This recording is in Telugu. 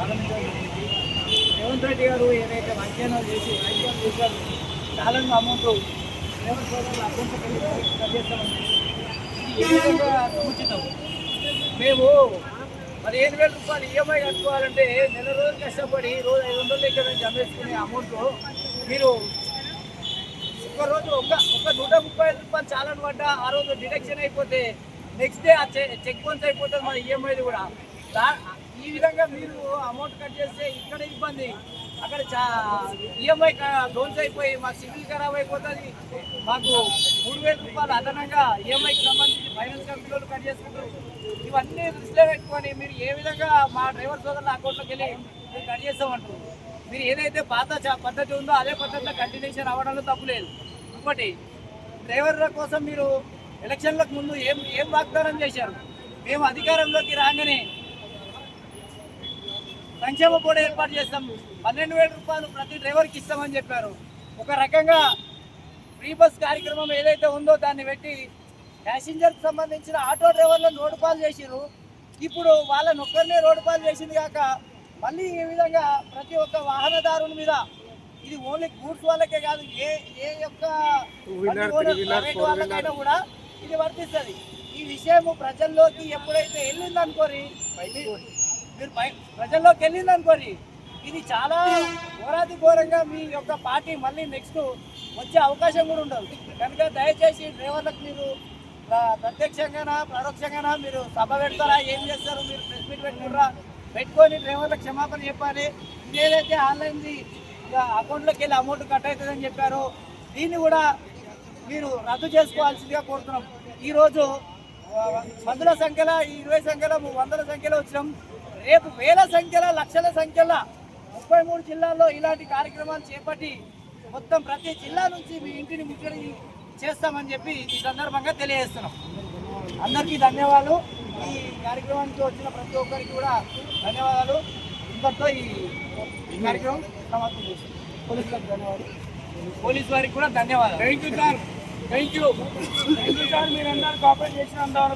ప్రారంభించడం జరిగింది. రేవంత్ రెడ్డి గారు ఏదైతే వ్యాఖ్యానాలు చేశారు చాలా అమౌంట్ రేవంత్ సోదరుల అకౌంట్కి వెళ్ళి కట్ చేస్తామని ఇది ఏ విధంగా సముచితం? మేము 15,000 రూపాయలు ఈఎంఐ కట్టుకోవాలంటే నెల రోజులు కష్టపడి రోజు 500 దగ్గర నుంచి అమ్మేసుకునే అమౌంట్ మీరు ఒక 135 రూపాయలు చాలని పడ్డా ఆ రోజు డిడక్షన్ అయిపోతే నెక్స్ట్ డే ఆ చెక్ బౌన్స్ అయిపోతుంది మన ఈఎంఐది కూడా. ఈ విధంగా మీరు అమౌంట్ కట్ చేస్తే ఇక్కడ ఇబ్బంది, అక్కడ ఈఎంఐ బౌన్స్ అయిపోయి మా సివిల్ ఖరాబ్ అయిపోతుంది. మాకు 3,000 రూపాయలు అదనంగా ఈఎంఐకి సంబంధించి ఫైనాన్స్ కంపెనీలు కట్ చేసుకుంటారు. ఇవన్నీ దృష్టిలో పెట్టుకొని మీరు ఏ విధంగా మా డ్రైవర్ సోదరుల అకౌంట్లోకి వెళ్ళి మీరు కట్ చేస్తామంటారు? మీరు ఏదైతే పాత పద్ధతి ఉందో అదే పద్ధతిలో కంటిన్యూషన్ అవ్వడంలో తప్పులేదు. ఇంకోటి, డ్రైవర్ల కోసం మీరు ఎలక్షన్లకు ముందు ఏం వాగ్దానం చేశారు? మేము అధికారంలోకి రాగానే సంక్షేమ బోర్డు ఏర్పాటు చేస్తాం, 12,000 రూపాయలు ప్రతి డ్రైవర్కి ఇస్తామని చెప్పారు. ఒక రకంగా ఫ్రీ బస్ కార్యక్రమం ఏదైతే ఉందో దాన్ని పెట్టి ప్యాసింజర్కి సంబంధించిన ఆటో డ్రైవర్లను రోడ్డు పాలు చేసిరు. ఇప్పుడు వాళ్ళని ఒక్కరినే రోడ్డు పాలు చేసింది కాక మళ్ళీ ఈ విధంగా ప్రతి ఒక్క వాహనదారుని మీద, ఇది ఓన్లీ గూడ్స్ వాళ్ళకే కాదు, ఏ యొక్క వాళ్ళకైనా కూడా ఇది వర్తిస్తుంది. ఈ విషయం ప్రజల్లోకి ఎప్పుడైతే వెళ్ళిందనుకోరి మీరు ప్రజల్లోకి వెళ్ళిందనుకోరి ఇది చాలా ఘోరాతి ఘోరంగా మీ యొక్క పార్టీ మళ్ళీ నెక్స్ట్ వచ్చే అవకాశం కూడా ఉండదు. కనుక దయచేసి డ్రైవర్లకు మీరు ప్రత్యక్షంగానా పరోక్షంగానా మీరు సభ పెడతారా, ఏం చేస్తారు? మీరు ప్రెస్ మీట్ పెట్టుకుంటారా? పెట్టుకొని డ్రైవర్లకు క్షమాపణ చెప్పాలి. ఇదేదైతే ఆన్లైన్ది అకౌంట్లోకి వెళ్ళి అమౌంట్ కట్ అవుతుందని చెప్పారో దీన్ని కూడా మీరు రద్దు చేసుకోవాల్సిందిగా కోరుతున్నాం. ఈరోజు 10ల సంఖ్యలో, 20 సంఖ్యలో, 100ల సంఖ్యలో వచ్చినాం. రేపు వేల సంఖ్యలో, లక్షల సంఖ్యలో 33 జిల్లాల్లో ఇలాంటి కార్యక్రమాలు చేపట్టి మొత్తం ప్రతి జిల్లా నుంచి మీ ఇంటిని ముట్టడి చేస్తామని చెప్పి ఈ సందర్భంగా తెలియజేస్తున్నాం. అందరికీ ధన్యవాదాలు. ఈ కార్యక్రమానికి వచ్చిన ప్రతి ఒక్కరికి కూడా ధన్యవాదాలు. ఇంతటితో ఈ కార్యక్రమం సమాప్తం చేస్తాం. పోలీసులకు ధన్యవాదాలు, పోలీసు వారికి కూడా ధన్యవాదాలు. Thank you sir, thank you sir, మీరందరూ కోఆపరేట్ చేసినందుకు.